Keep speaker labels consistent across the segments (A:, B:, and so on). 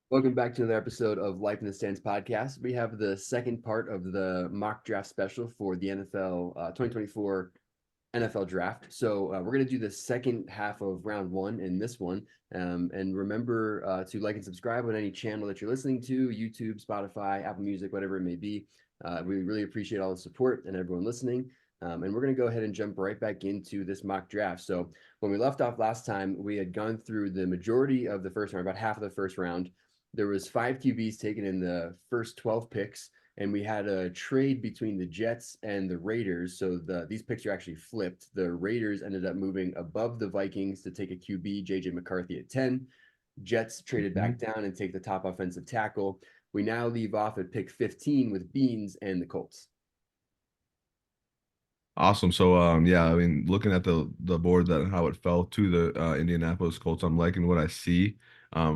A: Welcome back to another episode of Life in the Stands podcast. We have the second part of the mock draft special for the NFL 2024 NFL draft. So we're going to do the second half of round one in this one. And remember to like and subscribe on any channel that you're listening to, YouTube, Spotify, Apple Music, whatever it may be. We really appreciate all the support and everyone listening. And we're going to go ahead and jump right back into this mock draft. So when we left off last time, we had gone through the majority of the first round, about half of the first round. There was 5 QBs taken in the first 12 picks, and we had a trade between the Jets and the Raiders. So these picks are actually flipped. The Raiders ended up moving above the Vikings to take a QB, JJ McCarthy at 10. Jets traded back down and take the top offensive tackle. We now leave off at pick 15 with Beans and the Colts.
B: Awesome. So, yeah, I mean, looking at the board that how it fell to the Indianapolis Colts, I'm liking what I see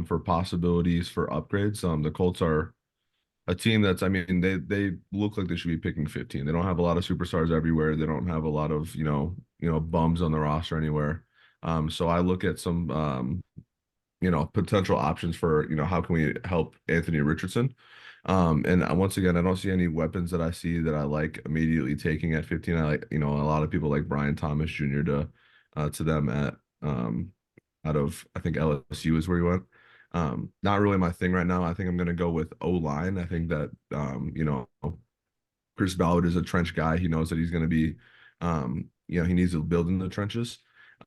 B: for possibilities for upgrades. The Colts are a team that's, I mean, they look like they should be picking 15. They don't have a lot of superstars everywhere. They don't have a lot of, bums on the roster anywhere. So I look at some potential options for, how can we help Anthony Richardson? And once again, I don't see any weapons that I see that I like immediately taking at 15. I like, a lot of people like Brian Thomas Jr. to them at out of I think LSU is where he went. Not really my thing right now. I think I'm gonna go with O-line. I think that Chris Ballard is a trench guy. He knows that he's gonna be he needs to build in the trenches.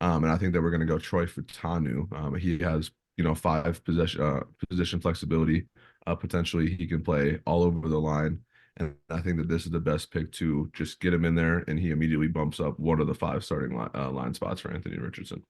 B: And I think that we're gonna go Troy Fautanu. He has, five position flexibility. Potentially, he can play all over the line. And I think that this is the best pick to just get him in there, and he immediately bumps up one of the five starting line spots for Anthony Richardson.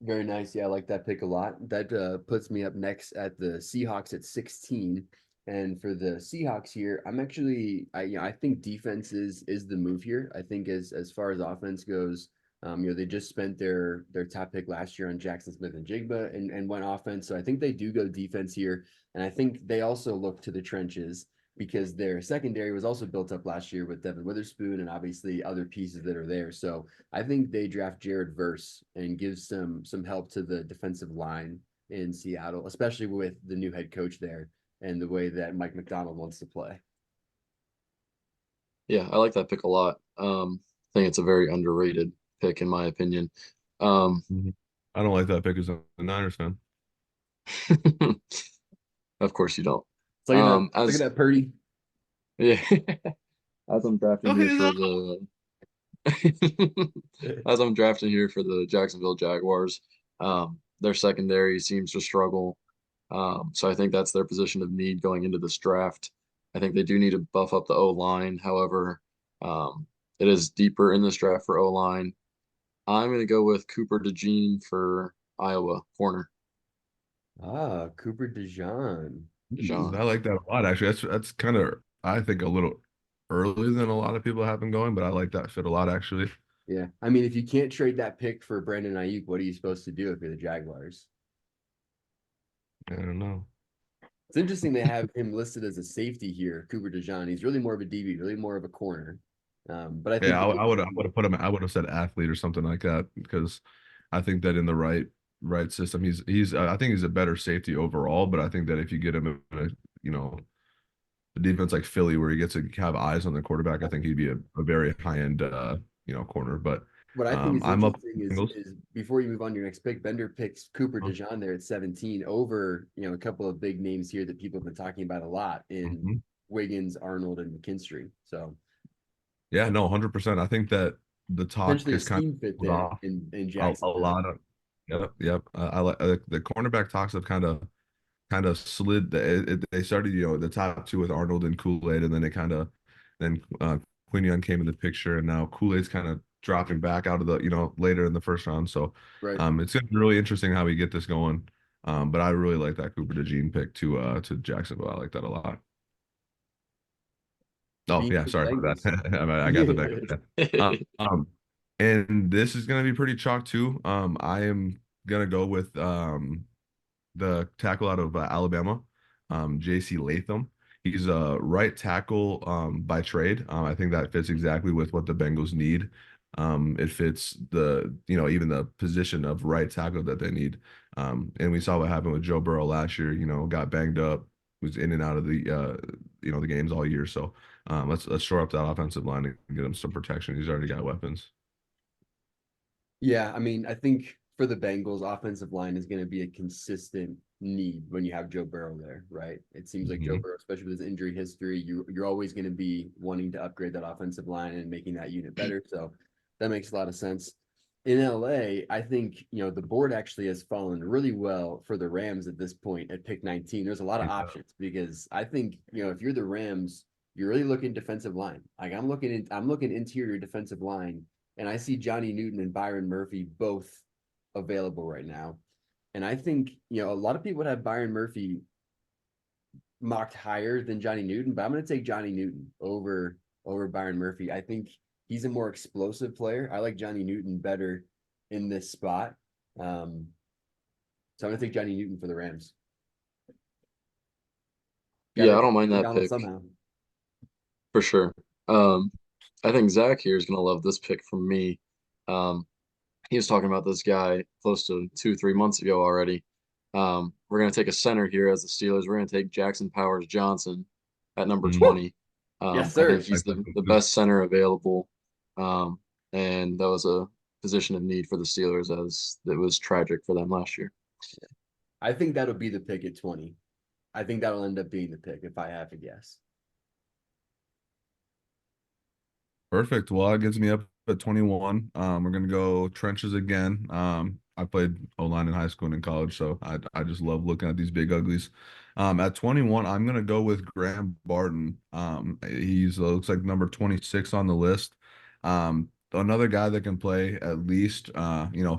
A: Very nice. Yeah, I like that pick a lot. That puts me up next at the Seahawks at 16. And for the Seahawks here, I think defense is the move here. I think as far as offense goes, they just spent their top pick last year on Jackson Smith and Jigba and went offense. So I think they do go defense here. And I think they also look to the trenches because their secondary was also built up last year with Devin Witherspoon and obviously other pieces that are there. So I think they draft Jared Verse and give some help to the defensive line in Seattle, especially with the new head coach there and the way that Mike McDonald wants to play.
C: Yeah, I like that pick a lot. I think it's a very underrated pick in my opinion. Um,
B: Mhm. I don't like that pick as a Niners fan.
C: of course you don't.
A: So look at
C: As
A: that Purdy.
C: yeah, as I'm drafting
B: Go
C: here
B: ahead.
C: for the as I'm drafting here for the Jacksonville Jaguars, their secondary seems to struggle. So I think that's their position of need going into this draft. I think they do need to buff up the O line. However, it is deeper in this draft for O line. I'm going to go with Cooper DeJean for Iowa corner.
A: Cooper DeJean.
C: DeJean.
B: I like that a lot, actually. That's kind of, I think, a little earlier than a lot of people have been going, but I like that fit a lot, actually.
A: Yeah. I mean, if you can't trade that pick for Brandon Ayuk, what are you supposed to do if you're the Jaguars?
B: I don't know.
A: It's interesting they have him listed as a safety here, Cooper DeJean. He's really more of a DB, really more of a corner. But I think
B: Yeah,
A: the
B: I would have put him. I would have said athlete or something like that because I think that in the right system, he's I think he's a better safety overall. But I think that if you get him in a a defense like Philly where he gets to have eyes on the quarterback, I think he'd be a very high end corner. But
A: what I think is
B: I'm up
A: interesting
B: Bengals.
A: is before you move on to your next pick, Bender picks Cooper
B: Uh,
A: DeJean there at 17 over, a couple of big names here that people have been talking about a lot in
B: mhm.
A: Wiggins, Arnold, and McKinstry. So
B: Yeah, no, 100%. I think that the talk
A: potentially a
B: is kind
A: scheme fit
B: of
A: there
B: off
A: in
B: a
A: Jacksonville.
B: lot of. Yep, yep. I like the cornerback talks have kind of slid. They started, the top two with Arnold and Kool-Aid, and then then Quinion came in the picture, and now Kool-Aid's kind of dropping back out of the, later in the first round. So,
A: Right.
B: it's gonna be really interesting how we get this going. But I really like that Cooper DeJean pick to Jacksonville. I like that a lot. Oh
A: Being
B: yeah,
A: the
B: sorry about
A: Bengals.
B: that. I got the back.
A: Yeah.
B: And this is gonna be pretty chalk too. I am gonna go with the tackle out of Alabama, J.C. Latham. He's a right tackle by trade. I think that fits exactly with what the Bengals need. It fits even the position of right tackle that they need. And we saw what happened with Joe Burrow last year. Got banged up, was in and out of the games all year. So let's shore up that offensive line and get him some protection. He's already got weapons.
A: Yeah, I mean, I think for the Bengals, offensive line is going to be a consistent need when you have Joe Burrow there, right? It seems like Joe
B: Mhm.
A: Burrow, especially with his injury history, you're always going to be wanting to upgrade that offensive line and making that unit better. So that makes a lot of sense. In LA, I think, the board actually has fallen really well for the Rams at this point at pick 19. There's a lot of
B: Yeah.
A: options because I think, if you're the Rams, you're really looking defensive line. Like I'm looking interior defensive line, and I see Johnny Newton and Byron Murphy both available right now. And I think, a lot of people would have Byron Murphy mocked higher than Johnny Newton, but I'm going to take Johnny Newton over Byron Murphy. I think he's a more explosive player. I like Johnny Newton better in this spot. So I'm going to take Johnny Newton for the Rams.
C: Yeah, I don't mind that
A: Donald
C: pick
A: somehow.
C: for sure. Um, I think Zach here is gonna love this pick from me. Um, he was talking about this guy close to 2, 3 months ago already. We're gonna take a center here as the Steelers. We're gonna take Jackson Powers Johnson at number
B: Mhm.
C: 20.
A: Yes,
C: I think
A: sir.
C: he's
B: Like that
C: the
B: too.
C: best center available. And that was a position of need for the Steelers as it was tragic for them last year.
A: I think that'll be the pick at 20. I think that'll end up being the pick if I have to guess.
B: Perfect. Well, that gets me up at 21. We're gonna go trenches again. I played O-line in high school and in college, so I just love looking at these big uglies. At 21, I'm gonna go with Graham Barton. He's looks like number 26 on the list. Another guy that can play at least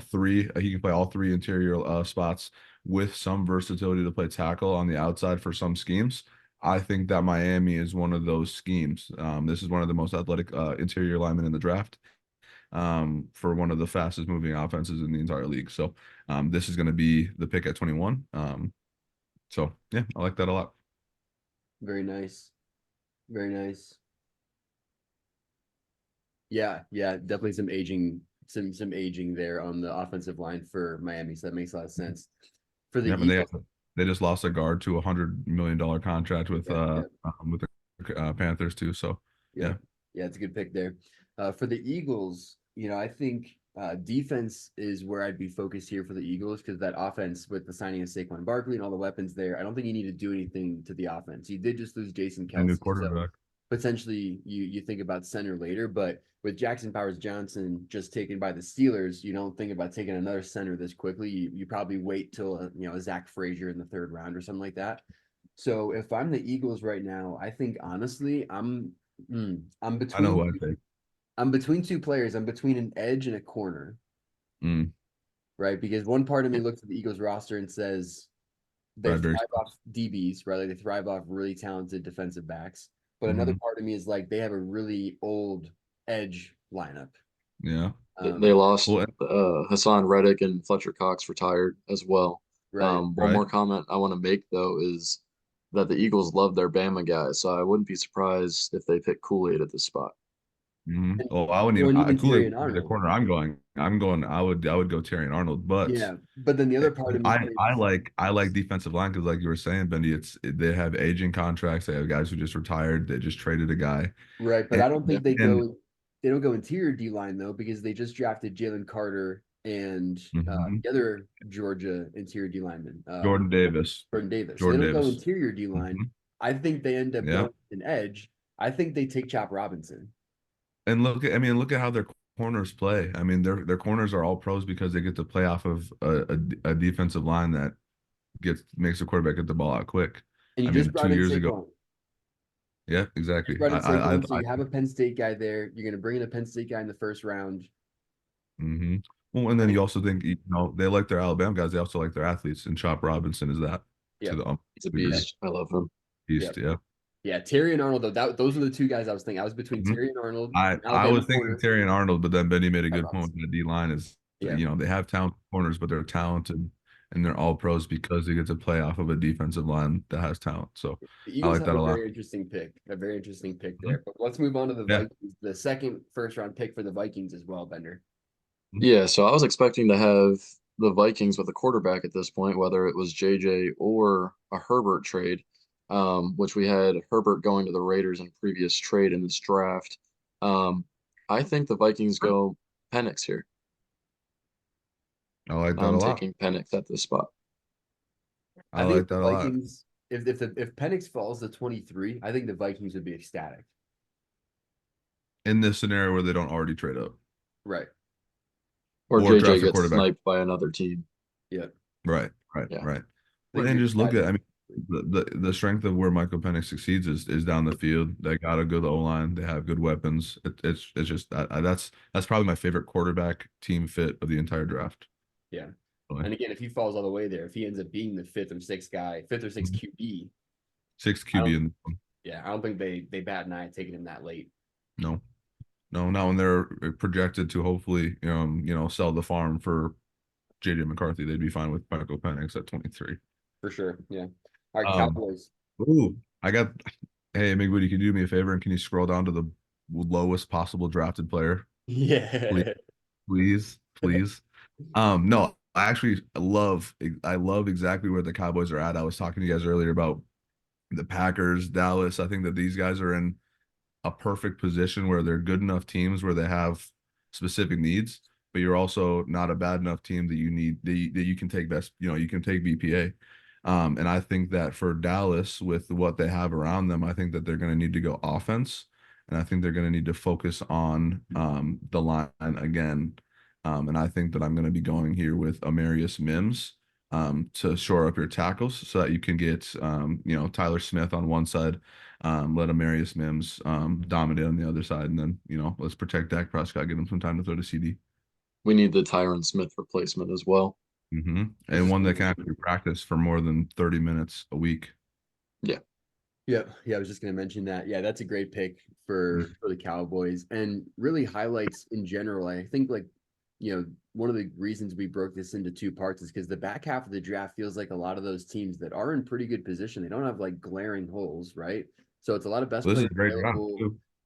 B: three. He can play all three interior spots with some versatility to play tackle on the outside for some schemes. I think that Miami is one of those schemes. This is one of the most athletic interior linemen in the draft for one of the fastest moving offenses in the entire league. So this is going to be the pick at 21. So yeah, I like that a lot.
A: Very nice. Very nice. Yeah, definitely some aging there on the offensive line for Miami. So that makes a lot of sense. For the
B: Yeah, and
A: Eagles,
B: they just lost a guard to $100 million contract with the Panthers too. So
A: yeah,
B: yeah,
A: it's a good pick there. For the Eagles, I think defense is where I'd be focused here for the Eagles because that offense with the signing of Saquon Barkley and all the weapons there, I don't think you need to do anything to the offense. You did just lose Jason
B: a new
A: Kelsey, so
B: quarterback.
A: potentially you think about center later, but with Jackson Powers Johnson just taken by the Steelers, you don't think about taking another center this quickly. You probably wait till a Zach Frazier in the third round or something like that. So if I'm the Eagles right now, I think honestly I'm
B: I know
A: between
B: who I think.
A: I'm between two players. I'm between an edge and a corner,
B: Mm,
A: right? Because one part of me looks at the Eagles roster and says they
B: Bradbury.
A: thrive off DBs, right? Like they thrive off really talented defensive backs. But another
B: Hmm.
A: part of me is like they have a really old edge lineup.
B: Yeah.
C: They lost
B: Well,
C: Hassan Reddick and Fletcher Cox retired as well.
A: Right.
C: One
B: right.
C: more comment I want to make though is that the Eagles love their Bama guys, so I wouldn't be surprised if they pick Kool-Aid at this spot.
A: And,
B: Oh, I wouldn't
A: or
B: even.
A: even
B: Kool-Aid
A: Terry and
B: would be the
A: Arnold.
B: corner I'm going. I would go Terry and Arnold, but
A: Yeah. But then the other part of me thinks,
B: I like defensive line because, like you were saying, Bendy, they have aging contracts. They have guys who just retired. They just traded a guy,
A: right, but
B: and
A: I don't think
B: and
A: they don't go interior D line though, because they just drafted Jalen Carter and
B: mhm,
A: the other Georgia interior D lineman,
B: Jordan Davis,
A: Jordan Davis. So they
B: Jordan
A: don't go
B: Davis.
A: interior D line.
B: Mhm,
A: I think they end up
B: yeah,
A: going an edge. I think they take Chop Robinson.
B: and look at how their corners play. I mean, their corners are all pros because they get to play off of a defensive line that makes the quarterback get the ball out quick.
A: And you
B: I
A: just
B: mean, two
A: brought in
B: years ago.
A: Saquon.
B: Yeah,
A: Just
B: exactly.
A: brought in Saquon, so
B: I
A: you have a Penn State guy there. You're going to bring in a Penn State guy in the first round.
B: hmm Well, and
A: I
B: then you
A: think,
B: also think, they like their Alabama guys. They also like their athletes, and Chop Robinson is that
A: yeah,
B: to the
C: He's a
B: degree.
C: beast. I love him.
A: yeah,
B: Beast, yeah.
A: yeah. Terry and Arnold, though, those are the two guys I was thinking. I was between
B: Mhm.
A: Terry and Arnold, an
B: I
A: Alabama
B: was thinking
A: corner,
B: Terry and Arnold, but then Benny made a
A: Chop
B: good point.
A: Robinson.
B: The D line is,
A: Yeah,
B: they have talented corners, but they're talented and they're all pros because they get to play off of a defensive line that has talent. So
A: The
B: I
A: Eagles
B: like
A: have
B: that
A: a
B: a lot.
A: very interesting pick,
B: Mhm.
A: there. But let's move on to the
B: Yeah.
A: Vikings, the second first round pick for the Vikings as well, Bender.
C: Yeah, so I was expecting to have the Vikings with a quarterback at this point, whether it was JJ or a Herbert trade, which we had Herbert going to the Raiders in previous trade in this draft. Um, I think the Vikings go Penix here.
B: I like that a
C: I'm
B: lot.
C: taking Penix at this spot.
B: I
A: I think
B: like
A: if the
B: that a lot.
A: Vikings, if Penix falls to 23, I think the Vikings would be ecstatic.
B: In this scenario where they don't already trade up
A: Right.
C: Or
B: or
C: JJ
B: draft a
C: gets
B: quarterback.
C: sniped by another team.
A: Yeah.
B: Right.
C: Yeah.
A: I
B: Well,
A: think
B: and
A: you're
B: just look at, I
A: excited.
B: mean, the strength of where Michael Penix succeeds is down the field. They got a good O line. They have good weapons. It's just that's probably my favorite quarterback team fit of the entire draft.
A: Yeah.
B: Really.
A: And again, if he falls all the way there, if he ends up being the fifth or sixth
B: Mhm.
A: QB,
B: Six
A: I
B: QB
A: don't,
B: in
A: yeah, I don't think they bat an eye at taking him that late.
B: no, no, not when they're projected to hopefully sell the farm for JJ McCarthy. They'd be fine with Michael Penix at 23.
A: For sure. Yeah. All right,
B: Um,
A: Cowboys.
B: ooh, I got. Hey, Migwood, can you do me a favor and can you scroll down to the lowest possible drafted player, please,
A: Yeah.
B: please, please? No, I love exactly where the Cowboys are at. I was talking to you guys earlier about the Packers, Dallas. I think that these guys are in a perfect position where they're good enough teams where they have specific needs, but you're also not a bad enough team that you need that you can take you can take BPA. And I think that for Dallas, with what they have around them, I think that they're going to need to go offense, and I think they're going to need to focus on the line again. And I think that I'm going to be going here with Amarius Mims to shore up your tackles so that you can get Tyler Smith on one side, let Amarius Mims dominate on the other side, and then let's protect Dak Prescott, give him some time to throw to CD.
C: We need the Tyron Smith replacement as well.
B: And one that can actually practice for more than 30 minutes a week.
C: Yeah.
A: Yeah, I was just gonna mention that. Yeah, that's a great pick for the Cowboys, and really highlights in general. I think one of the reasons we broke this into two parts is because the back half of the draft feels like a lot of those teams that are in pretty good position. They don't have like glaring holes, right? So it's a lot of best
B: Well, this is
A: players
B: a great draft
A: available.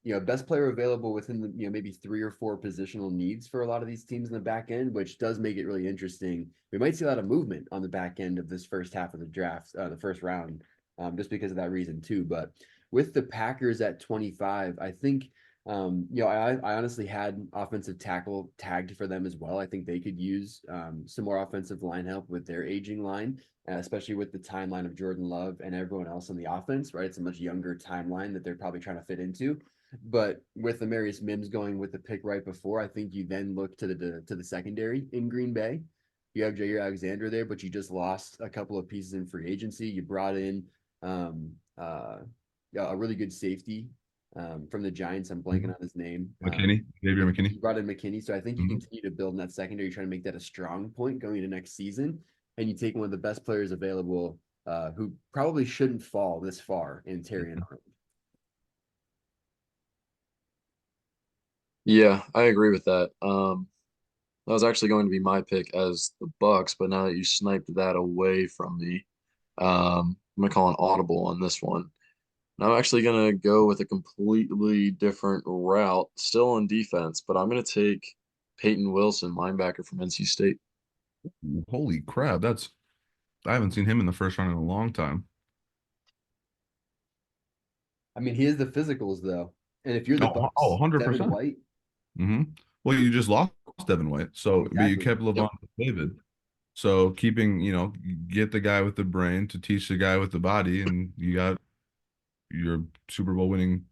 B: too.
A: Best player available within the maybe 3 or 4 positional needs for a lot of these teams in the back end, which does make it really interesting. We might see a lot of movement on the back end of this first half of the draft, the first round, just because of that reason too. But with the Packers at 25, I think I honestly had offensive tackle tagged for them as well. I think they could use some more offensive line help with their aging line, especially with the timeline of Jordan Love and everyone else on the offense, right? It's a much younger timeline that they're probably trying to fit into. But with Amarius Mims going with the pick right before, I think you then look to the secondary in Green Bay. You have Jair Alexander there, but you just lost a couple of pieces in free agency. You brought in um, uh, a really good safety from the Giants. I'm blanking on his name.
B: McKinney, Xavier McKinney.
A: You brought in McKinney, so I think you
B: Mhm.
A: continue to build in that secondary, trying to make that a strong point going into next season, and you take one of the best players available, who probably shouldn't fall this far in Terrion Arnold.
C: Yeah, I agree with that. That was actually going to be my pick as the Bucks, but now that you sniped that away from me, I'm gonna call an audible on this one. And I'm actually gonna go with a completely different route, still on defense, but I'm gonna take Peyton Wilson, linebacker from NC State.
B: Holy crap, I haven't seen him in the first round in a long time.
A: I mean, he has the physicals though, and if you're the
B: Oh,
A: Bucks, Devin
B: 100%.
A: White,
B: Well, you just lost Devin White, but you
A: exactly.
B: kept
C: Yep.
B: Levon David. So get the guy with the brain to teach the guy with the body, and you got your Super Bowl winning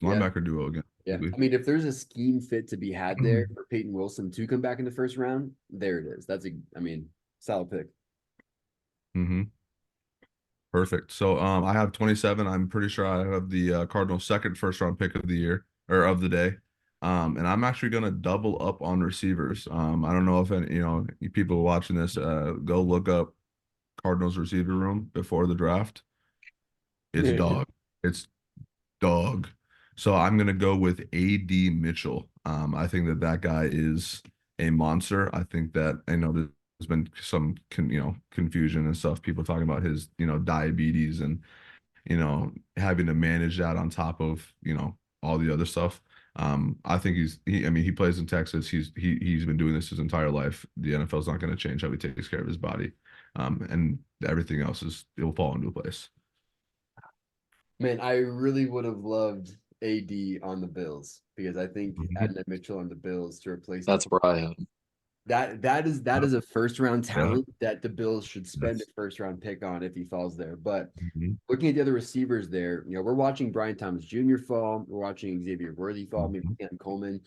A: Yeah,
B: linebacker duo again.
A: yeah. I mean, if there's a scheme fit to be had there for Peyton Wilson to come back in the first round, there it is. I mean, solid pick.
B: Mm-hmm. Perfect. So I have 27. I'm pretty sure I have the Cardinals' second first round pick of the year or of the day. And I'm actually gonna double up on receivers. I don't know if any, people watching this, go look up Cardinals receiver room before the draft. It's dog. It's dog. So I'm gonna go with AD Mitchell. I think that guy is a monster. I think that this been some confusion and stuff. People talking about his diabetes and having to manage that on top of all the other stuff. I think I mean, he plays in Texas. He's been doing this his entire life. The NFL's not going to change how he takes care of his body. And everything else it'll fall into place.
A: Man, I really would have loved AD on the Bills because I think
B: Mhm.
A: Adnan Mitchell on the Bills to replace
C: That's where I had him.
A: that is a first round
B: Yeah.
A: talent that the Bills should spend a
B: Yes.
A: first round pick on if he falls there. But
B: Mhm.
A: looking at the other receivers there, we're watching Brian Thomas Jr. fall, we're watching Xavier Worthy fall, maybe
B: Mhm.
A: Cam Coleman,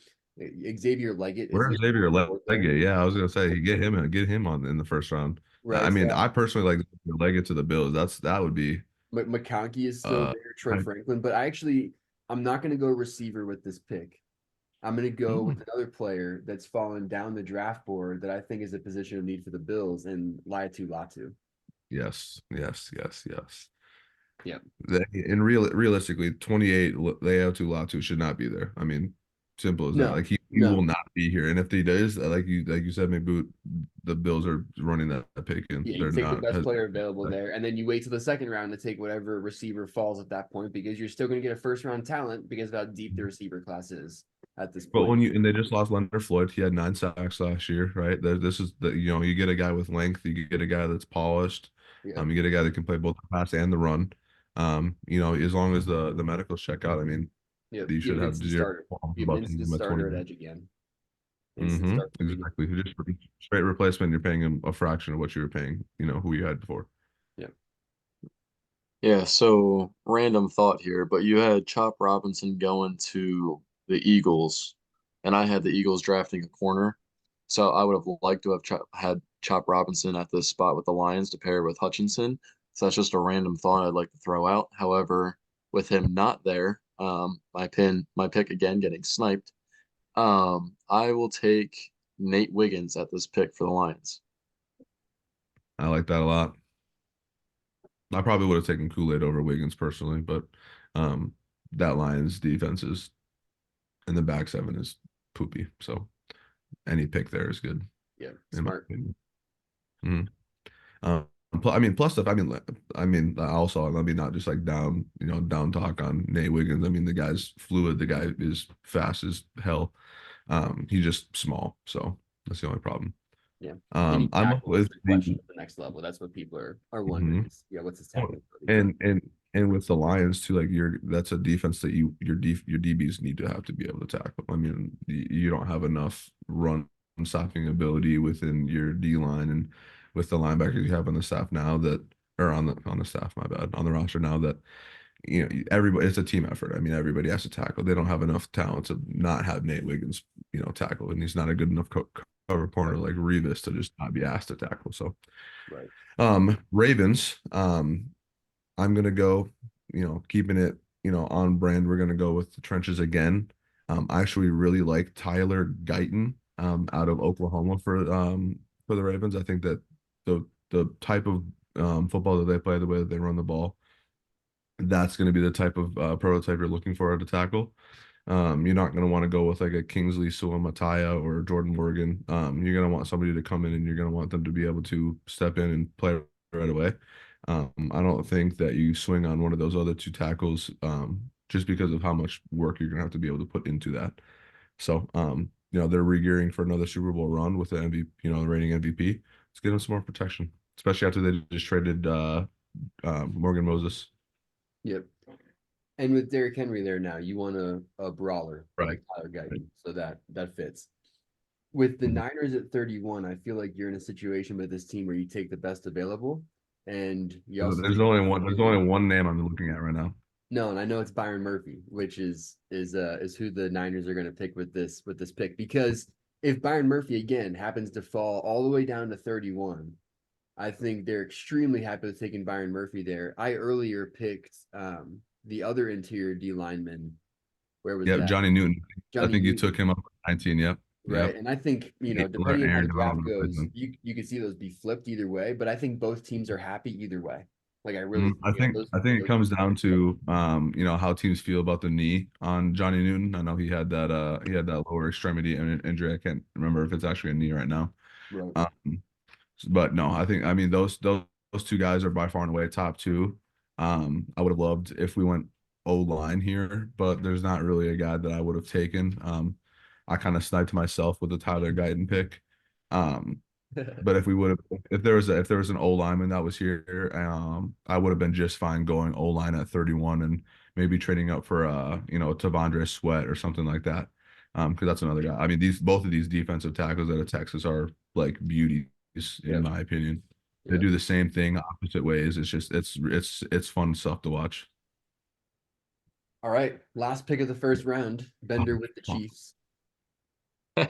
A: Xavier Leggett is
B: Where's Xavier
A: there.
B: Leggett? Yeah, I was gonna say get him on in the first round. I
A: Right.
B: mean,
A: So
B: I personally like Leggett to the Bills. That would be
A: McConkey is still
B: uh
A: there, Troy
B: I,
A: Franklin, but I'm not going to go receiver with this pick. I'm going to go with another player that's fallen down the draft board that I think is a position of need for the Bills, and Laiatu Latu.
B: yes.
A: Yeah.
B: And realistically, 28 Leao Latu should not be there. I mean, simple as that.
A: No,
B: Like he will
A: no.
B: not be here. And if he does, like you said, maybe the Bills are running that pick and
A: Yeah, you
B: they're
A: take the
B: not.
A: best player available there, and then you wait till the second round to take whatever receiver falls at that point because you're still going to get a first round talent because of how deep the receiver class is at this
B: But
A: point.
B: they just lost Leonard Floyd. He had 9 sacks last year, right? This is you get a guy with length, you get a guy that's polished,
A: Yeah.
B: you get a guy that can play both the pass and the run. As long as the medicals check out, I mean,
A: Yeah.
B: you should
A: Give
B: have
A: Vince the
B: zero
A: starter.
B: qualms
A: Give
B: about
A: Vince
B: taking
A: the
B: him at
A: starter
B: 20.
A: at edge again. Instant start.
B: Exactly. Just straight replacement. You're paying him a fraction of what you were paying, who you had before.
A: Yeah.
C: Yeah, so random thought here, but you had Chop Robinson going to the Eagles, and I had the Eagles drafting a corner. So I would have liked to have had Chop Robinson at this spot with the Lions to pair with Hutchinson. So that's just a random thought I'd like to throw out. However, with him not there, my pick again getting sniped. I will take Nate Wiggins at this pick for the Lions.
B: I like that a lot. I probably would have taken Kool-Aid over Wiggins personally, but um, that Lions defense is and the back seven is poopy. So any pick there is good.
A: Yeah.
B: In my
A: Smart.
B: opinion. Mhm. I mean, plus stuff. Also, not just like down talk on Nate Wiggins. I mean, the guy's fluid. The guy is fast as hell. He's just small, so that's the only problem.
A: Yeah. Can he
B: I'm up
A: tackle is
B: with
A: the
B: the
A: question at the next level? That's what people are wondering.
B: Mhm.
A: Is, what's his tackling ability?
B: and with the Lions too, like that's a defense that your DBs need to have to be able to tackle. I mean, you don't have enough run stopping ability within your D line and with the linebackers you have on the staff now that or on the staff, my bad, on the roster now that everybody it's a team effort. I mean, everybody has to tackle. They don't have enough talent to not have Nate Wiggins, tackle, and he's not a good enough cover corner like Revis to just not be asked to tackle. So,
A: Right.
B: Ravens, I'm gonna go, keeping it, on brand. We're gonna go with the trenches again. I actually really like Tyler Guyton, out of Oklahoma for the Ravens. I think that the type of football that they play, the way that they run the ball, that's going to be the type of prototype you're looking for at a tackle. You're not going to want to go with like a Kingsley Suamataia or Jordan Morgan. You're going to want somebody to come in and you're going to want them to be able to step in and play right away. I don't think that you swing on one of those other two tackles just because of how much work you're going to have to be able to put into that. So, they're regearing for another Super Bowl run with the MVP, the reigning MVP. Let's get them some more protection, especially after they just traded Morgan Moses.
A: Yep. And with Derrick Henry there now, you want a brawler
B: Right.
A: like Tyler Guyton, so that fits. With the Niners at 31, I feel like you're in a situation with this team where you take the best available, and you also
B: There's only one name I'm looking at right now.
A: no, and I know it's Byron Murphy, which is who the Niners are going to pick with this pick because if Byron Murphy again happens to fall all the way down to 31, I think they're extremely happy with taking Byron Murphy there. I earlier picked the other interior D lineman. Where was
B: Yeah,
A: that?
B: Johnny Newton. I
A: Johnny
B: think you
A: Newton.
B: took him up at 19. Yep.
A: Right.
B: Yep.
A: And I think, depending on how
B: Aaron
A: the draft
B: Donald
A: goes,
B: replacement.
A: you could see those be flipped either way, but I think both teams are happy either way. Like I really
B: I think it comes down to how teams feel about the knee on Johnny Newton. I know he had that lower extremity injury. I can't remember if it's actually a knee right now.
A: right.
B: Um, But no, I mean those two guys are by far and away top two. I would have loved if we went O-line here, but there's not really a guy that I would have taken. I kind of sniped myself with the Tyler Guyton pick. Um, but if we would have, if there was an O lineman that was here, I would have been just fine going O line at 31 and maybe trading up for Tavondre Sweat or something like that. Because that's another guy. I mean, both of these defensive tackles out of Texas are like beauties in
A: Yep.
B: my opinion. They
A: Yep.
B: do the same thing opposite ways. It's just it's fun stuff to watch.
A: All right, last pick of the first round, Bender with the
B: Oh,
A: Chiefs.
B: I'm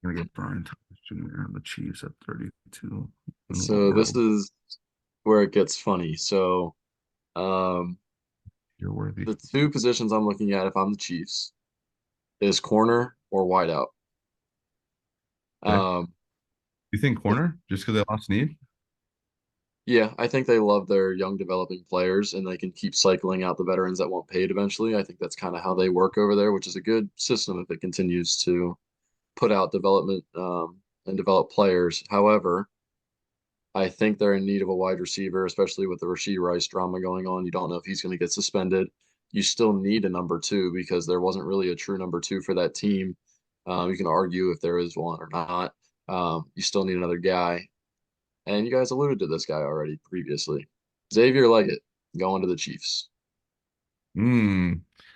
B: gonna get Brian Thomas Jr. and the Chiefs at 32.
C: So this is where it gets funny. So um,
B: You're worthy.
C: the two positions I'm looking at if I'm the Chiefs is corner or wideout.
B: Okay.
C: Um,
B: You think corner just because they lost Snead?
C: yeah, I think they love their young developing players and they can keep cycling out the veterans that won't paid eventually. I think that's kind of how they work over there, which is a good system if it continues to put out development and develop players. However, I think they're in need of a wide receiver, especially with the Rashee Rice drama going on. You don't know if he's going to get suspended. You still need a number two because there wasn't really a true number two for that team. You can argue if there is one or not. You still need another guy. And you guys alluded to this guy already previously. Xavier Leggett going to the Chiefs.
B: Hmm.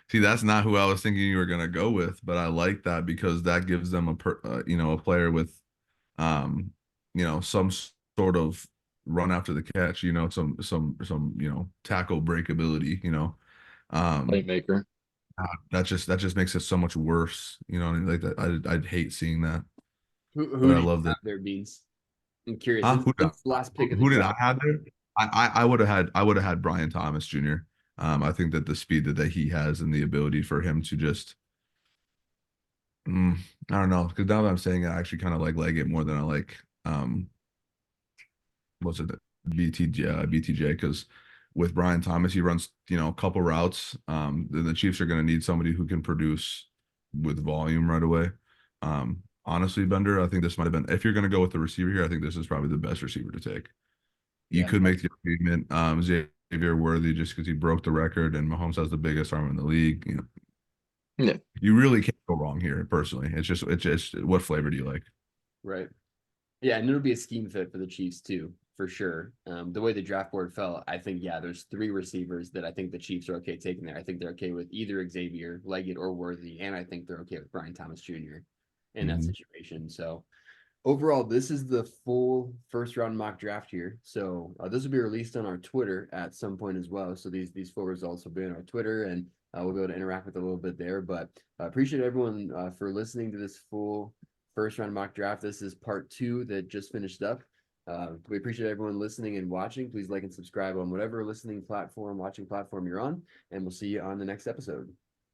B: See, that's not who I was thinking you were gonna go with, but I like that because that gives them a player with, um, some sort of run after the catch, some tackle breakability, um,
C: Playmaker.
B: that just makes it so much worse, like that. I'd hate seeing that,
A: Who
B: but I
A: do you
B: love that.
A: have there, Beans? I'm curious.
B: Huh?
A: Since the last pick of the
B: Who did I
A: draft.
B: have there? I would have had Brian Thomas Jr. I think that the speed that he has and the ability for him to just mm, I don't know, because now that I'm saying it, I actually kind of like Leggett more than I like what's it BTJ because with Brian Thomas he runs a couple routes. The Chiefs are going to need somebody who can produce with volume right away. Honestly, Bender, I think this might have been if you're going to go with the receiver here, I think this is probably the best receiver to take. You
A: Yeah.
B: could make the argument Xavier Worthy just because he broke the record and Mahomes has the biggest arm in the league.
C: Yeah.
B: You really can't go wrong here. Personally, it's just what flavor do you like?
A: Right. Yeah, and it'll be a scheme fit for the Chiefs too, for sure. The way the draft board fell, I think, yeah, there's three receivers that I think the Chiefs are okay taking there. I think they're okay with either Xavier, Leggett, or Worthy, and I think they're okay with Brian Thomas Jr. in that
B: Mhm.
A: situation. So overall, this is the full first round mock draft here. So this will be released on our Twitter at some point as well. So these full results will be on our Twitter, and we'll be able to interact with it a little bit there. But I appreciate everyone for listening to this full first round mock draft. This is part 2 that just finished up. We appreciate everyone listening and watching. Please like and subscribe on whatever listening platform, watching platform you're on, and we'll see you on the next episode.